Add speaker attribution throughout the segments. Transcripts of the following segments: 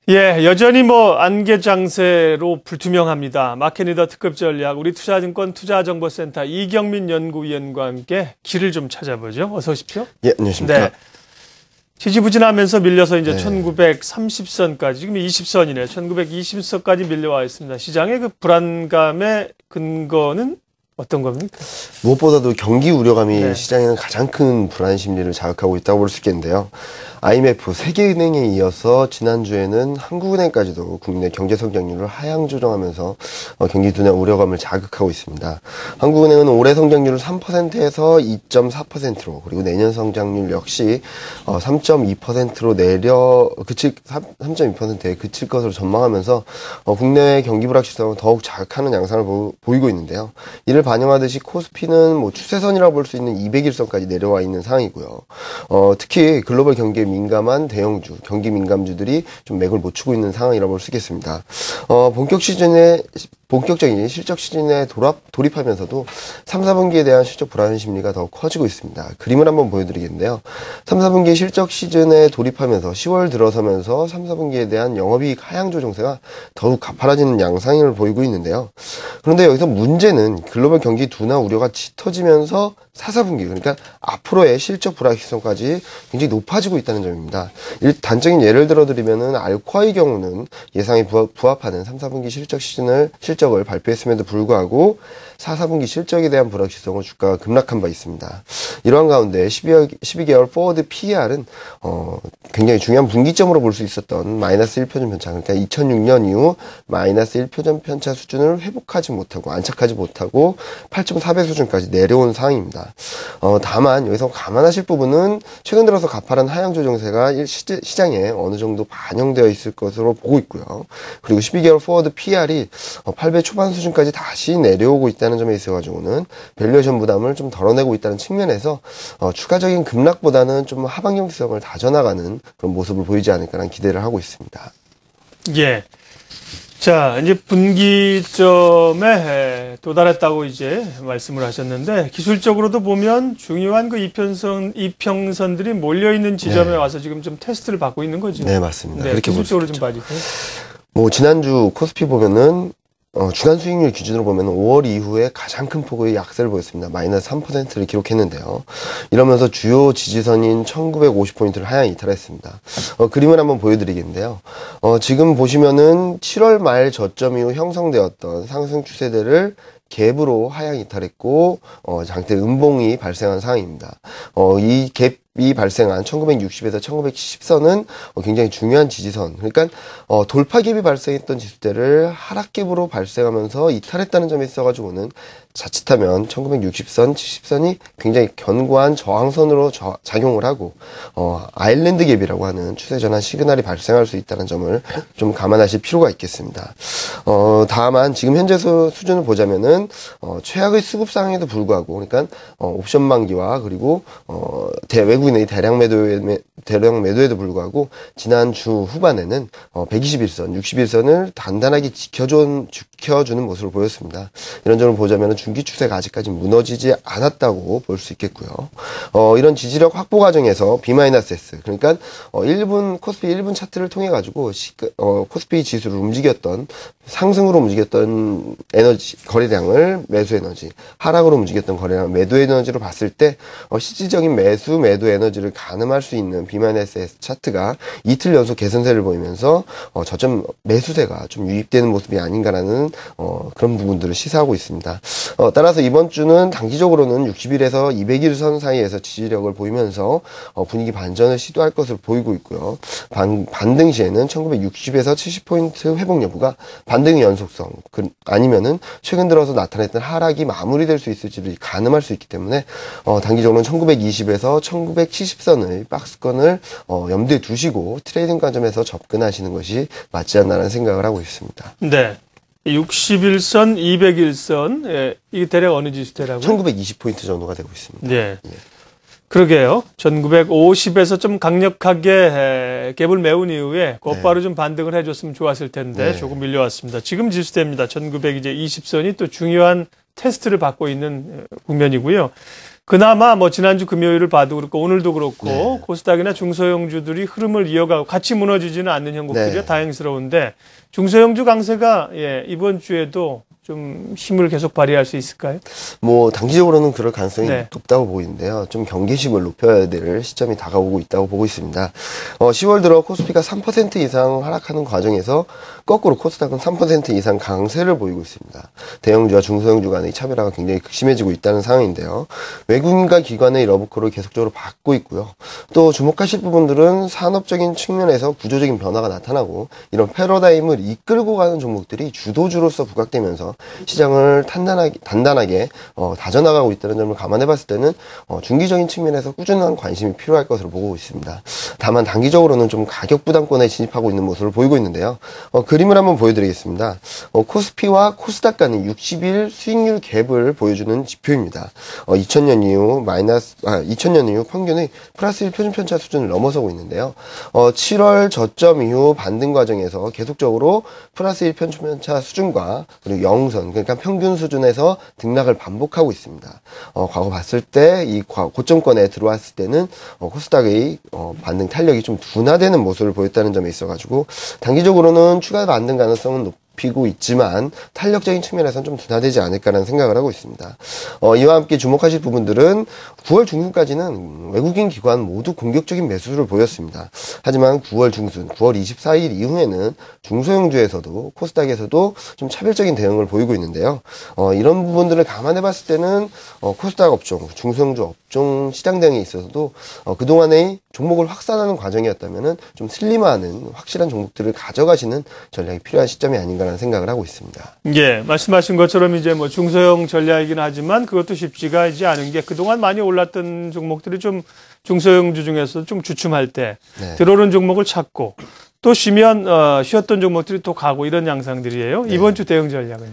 Speaker 1: 예, 여전히 안개 장세로 불투명합니다. 마켓리더 특급 전략, 우리 투자증권 투자정보센터 이경민 연구위원과 함께 길을 좀 찾아보죠. 어서 오십시오.
Speaker 2: 예, 안녕하십니까. 네.
Speaker 1: 지지부진하면서 밀려서 이제 1930선까지, 지금 20선이네요. 1920선까지 밀려와 있습니다. 시장의 그 불안감의 근거는 어떤 겁니까?
Speaker 2: 무엇보다도 경기 우려감이 시장에는 가장 큰 불안 심리를 자극하고 있다고 볼 수 있겠는데요. IMF, 세계은행에 이어서 지난주에는 한국은행까지도 국내 경제 성장률을 하향 조정하면서 경기 둔화 우려감을 자극하고 있습니다. 한국은행은 올해 성장률을 3%에서 2.4%로, 그리고 내년 성장률 역시 3.2%로 3.2%에 그칠 것으로 전망하면서 국내외 경기 불확실성을 더욱 자극하는 양상을 보이고 있는데요. 이를 반영하듯이 코스피는 추세선이라고 볼 수 있는 200일선까지 내려와 있는 상황이고요. 특히 글로벌 경기에 민감한 대형주, 경기 민감주들이 좀 맥을 못 추고 있는 상황이라고 볼 수 있겠습니다. 본격적인 실적 시즌에 돌입하면서도 3, 4분기에 대한 실적 불안 심리가 더 커지고 있습니다. 그림을 한번 보여드리겠는데요. 3, 4분기 실적 시즌에 돌입하면서 10월 들어서면서 3, 4분기에 대한 영업이익 하향 조정세가 더욱 가파라지는 양상을 보이고 있는데요. 그런데 여기서 문제는 글로벌 경기 둔화 우려가 짙어지면서 4, 4분기, 그러니까 앞으로의 실적 불확실성까지 굉장히 높아지고 있다는 점입니다. 단적인 예를 들어드리면은 알코아의 경우는 예상에 부합하는 3, 4분기 실적을 발표했음에도 불구하고 4, 4분기 실적에 대한 불확실성으로 주가가 급락한 바 있습니다. 이러한 가운데 12개월 포워드 PER은 굉장히 중요한 분기점으로 볼 수 있었던 마이너스 1표준 편차, 그러니까 2006년 이후 마이너스 1표준 편차 수준을 회복하지 못하고 안착하지 못하고 8.4배 수준까지 내려온 상황입니다. 다만 여기서 감안하실 부분은 최근 들어서 가파른 하향 조정세가 시장에 어느 정도 반영되어 있을 것으로 보고 있고요. 그리고 12개월 포워드 PER이 8배 초반 수준까지 다시 내려오고 있다는 점에 있어가지고는 밸류에이션 부담을 좀 덜어내고 있다는 측면에서 추가적인 급락보다는 좀 하방 경직성을 다져나가는 그런 모습을 보이지 않을까라는 기대를 하고 있습니다.
Speaker 1: 예. 자, 이제 분기점에 도달했다고 이제 말씀을 하셨는데, 기술적으로도 보면 중요한 그 이평선들이 몰려있는 지점에 와서 지금 좀 테스트를 받고 있는 거죠.
Speaker 2: 네, 맞습니다.
Speaker 1: 네,
Speaker 2: 그렇게
Speaker 1: 기술적으로 좀 봐주세요.
Speaker 2: 지난주 코스피 보면은 주간 수익률 기준으로 보면 5월 이후에 가장 큰 폭의 약세를 보였습니다. 마이너스 3%를 기록했는데요. 이러면서 주요 지지선인 1950포인트를 하향 이탈했습니다. 그림을 한번 보여드리겠는데요. 지금 보시면은 7월 말 저점 이후 형성되었던 상승 추세대를 갭으로 하향 이탈했고 장대 음봉이 발생한 상황입니다. 이 갭이 발생한 1960에서 1970선은 굉장히 중요한 지지선, 그러니까 돌파 갭이 발생했던 지수대를 하락 갭으로 발생하면서 이탈했다는 점에 있어가지고는 자칫하면 1960선, 70선이 굉장히 견고한 저항선으로 작용을 하고 아일랜드 갭이라고 하는 추세 전환 시그널이 발생할 수 있다는 점을 좀 감안하실 필요가 있겠습니다. 다만 지금 현재 수준을 보자면은 최악의 수급 상황에도 불구하고, 그러니까 옵션 만기와 그리고 외국인의 대량 매도에도 불구하고 지난 주 후반에는 121선, 61선을 단단하게 지켜주는 모습을 보였습니다. 이런 점을 보자면 중기 추세가 아직까지 무너지지 않았다고 볼 수 있겠고요. 이런 지지력 확보 과정에서 B-S, 그러니까 코스피 1분 차트를 통해 가지고 코스피 지수를 상승으로 움직였던 거래량을 매수 에너지, 하락으로 움직였던 거래량 매도 에너지로 봤을 때 실질적인 매도 에너지를 가늠할 수 있는 B-S 차트가 이틀 연속 개선세를 보이면서 저점 매수세가 좀 유입되는 모습이 아닌가라는 그런 부분들을 시사하고 있습니다. 따라서 이번 주는 단기적으로는 60일에서 200일선 사이에서 지지력을 보이면서 분위기 반전을 시도할 것으로 보이고 있고요. 반등 시에는 1960에서 70포인트 회복 여부가 반등의 연속성, 아니면은 최근 들어서 나타냈던 하락이 마무리될 수 있을지를 가늠할 수 있기 때문에 단기적으로는 1920에서 1970선의 박스권을 염두에 두시고 트레이딩 관점에서 접근하시는 것이 맞지 않나라는 생각을 하고 있습니다.
Speaker 1: 네. 61선, 201선, 이게 대략 어느 지수대라고요?
Speaker 2: 1920포인트 정도가 되고 있습니다.
Speaker 1: 네. 그러게요. 1950에서 좀 강력하게 갭을 메운 이후에 곧바로 좀 반등을 해줬으면 좋았을 텐데 조금 밀려왔습니다. 지금 지수대입니다. 1920선이 또 중요한 테스트를 받고 있는 국면이고요. 그나마 뭐 지난주 금요일을 봐도 그렇고 오늘도 그렇고
Speaker 2: 네.
Speaker 1: 코스닥이나 중소형주들이 흐름을 이어가고 같이 무너지지는 않는 형국들이요.
Speaker 2: 네.
Speaker 1: 다행스러운데 중소형주 강세가 이번 주에도 좀 힘을 계속 발휘할 수 있을까요?
Speaker 2: 뭐 단기적으로는 그럴 가능성이
Speaker 1: 네.
Speaker 2: 높다고 보이는데요. 좀 경계심을 높여야 될 시점이 다가오고 있다고 보고 있습니다. 10월 들어 코스피가 3% 이상 하락하는 과정에서 거꾸로 코스닥은 3% 이상 강세를 보이고 있습니다. 대형주와 중소형주 간의 차별화가 굉장히 극심해지고 있다는 상황인데요. 외국인과 기관의 러브콜을 계속적으로 받고 있고요. 또 주목하실 부분들은 산업적인 측면에서 구조적인 변화가 나타나고 이런 패러다임을 이끌고 가는 종목들이 주도주로서 부각되면서 시장을 단단하게 다져나가고 있다는 점을 감안해 봤을 때는 중기적인 측면에서 꾸준한 관심이 필요할 것으로 보고 있습니다. 다만 단기적으로는 좀 가격 부담권에 진입하고 있는 모습을 보이고 있는데요. 그림을 한번 보여드리겠습니다. 코스피와 코스닥 간의 60일 수익률 갭을 보여주는 지표입니다. 2000년 이후 평균의 플러스 1 표준 편차 수준을 넘어서고 있는데요. 7월 저점 이후 반등 과정에서 계속적으로 플러스 1 표준 편차 수준과 그리고 영선, 그러니까 평균 수준에서 등락을 반복하고 있습니다. 과거 봤을 때 이 고점권에 들어왔을 때는 코스닥의 반등 탄력이 좀 둔화되는 모습을 보였다는 점에 있어가지고 단기적으로는 추가 반등 가능성은 높이고 있지만 탄력적인 측면에서는 좀 둔화되지 않을까라는 생각을 하고 있습니다. 이와 함께 주목하실 부분들은 9월 중순까지는 외국인 기관 모두 공격적인 매수를 보였습니다. 하지만 9월 중순, 9월 24일 이후에는 중소형주에서도 코스닥에서도 좀 차별적인 대응을 보이고 있는데요. 이런 부분들을 감안해 봤을 때는 코스닥 업종, 중소형주 업종 시장 대응에 있어서도 그동안의 종목을 확산하는 과정이었다면은 좀 슬림화하는 확실한 종목들을 가져가시는 전략이 필요한 시점이 아닌가라는 생각을 하고 있습니다.
Speaker 1: 예, 말씀하신 것처럼 이제 뭐 중소형 전략이긴 하지만 그것도 쉽지가 이제 않은 게 그동안 많이 올랐던 종목들이 좀 중소형주 중에서 좀 주춤할 때
Speaker 2: 네.
Speaker 1: 들어오는 종목을 찾고 또 쉬면 쉬었던 종목들이 또 가고 이런 양상들이에요.
Speaker 2: 네.
Speaker 1: 이번 주 대응 전략은요?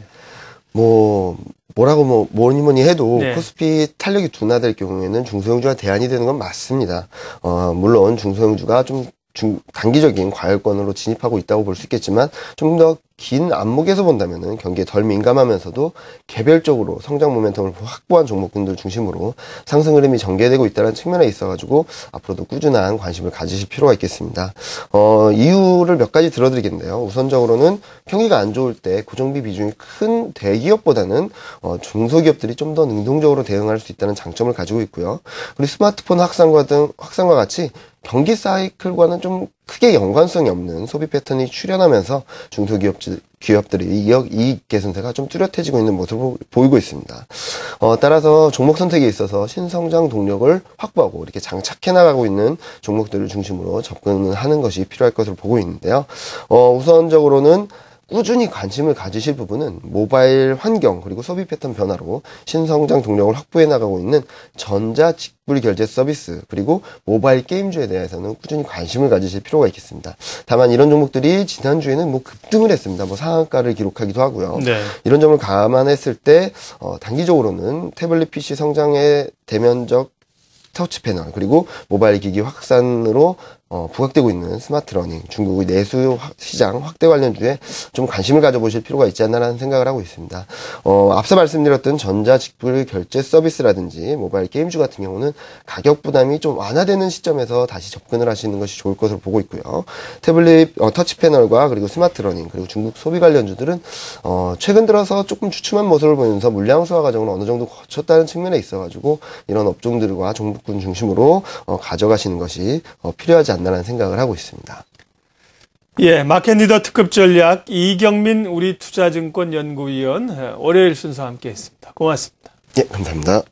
Speaker 2: 뭐니 해도
Speaker 1: 네.
Speaker 2: 코스피 탄력이 둔화될 경우에는 중소형주가 대안이 되는 건 맞습니다. 물론 중소형주가 좀 단기적인 과열권으로 진입하고 있다고 볼 수 있겠지만 좀 더 긴 안목에서 본다면은 경기에 덜 민감하면서도 개별적으로 성장 모멘텀을 확보한 종목군들 중심으로 상승 흐름이 전개되고 있다는 측면에 있어가지고 앞으로도 꾸준한 관심을 가지실 필요가 있겠습니다. 이유를 몇 가지 들어드리겠는데요. 우선적으로는 경기가 안 좋을 때 고정비 비중이 큰 대기업보다는 중소기업들이 좀 더 능동적으로 대응할 수 있다는 장점을 가지고 있고요. 그리고 스마트폰 확산과 같이 경기 사이클과는 좀 크게 연관성이 없는 소비 패턴이 출현하면서 중소기업들이 이익 개선세가 좀 뚜렷해지고 있는 모습을 보이고 있습니다. 따라서 종목 선택에 있어서 신성장 동력을 확보하고 이렇게 장착해 나가고 있는 종목들을 중심으로 접근을 하는 것이 필요할 것으로 보고 있는데요. 우선적으로는 꾸준히 관심을 가지실 부분은 모바일 환경 그리고 소비 패턴 변화로 신성장 동력을 확보해 나가고 있는 전자 직불 결제 서비스 그리고 모바일 게임주에 대해서는 꾸준히 관심을 가지실 필요가 있겠습니다. 다만 이런 종목들이 지난주에는 뭐 급등을 했습니다. 뭐 상한가를 기록하기도 하고요.
Speaker 1: 네.
Speaker 2: 이런 점을 감안했을 때 단기적으로는 태블릿 PC 성장의 대면적 터치 패널 그리고 모바일 기기 확산으로 부각되고 있는 스마트 러닝, 중국의 내수 시장 확대 관련주에 좀 관심을 가져보실 필요가 있지 않나라는 생각을 하고 있습니다. 앞서 말씀드렸던 전자 직불 결제 서비스라든지 모바일 게임주 같은 경우는 가격 부담이 좀 완화되는 시점에서 다시 접근을 하시는 것이 좋을 것으로 보고 있고요. 태블릿 터치 패널과 그리고 스마트 러닝 그리고 중국 소비 관련주들은 최근 들어서 조금 주춤한 모습을 보이면서 물량 수화 과정을 어느 정도 거쳤다는 측면에 있어가지고 이런 업종들과 종목군 중심으로 가져가시는 것이 필요하지 않나라는 생각을 하고 있습니다.
Speaker 1: 예, 마켓리더 특급 전략 이경민 우리 투자증권 연구위원 월요일 순서 함께했습니다. 고맙습니다.
Speaker 2: 예, 감사합니다.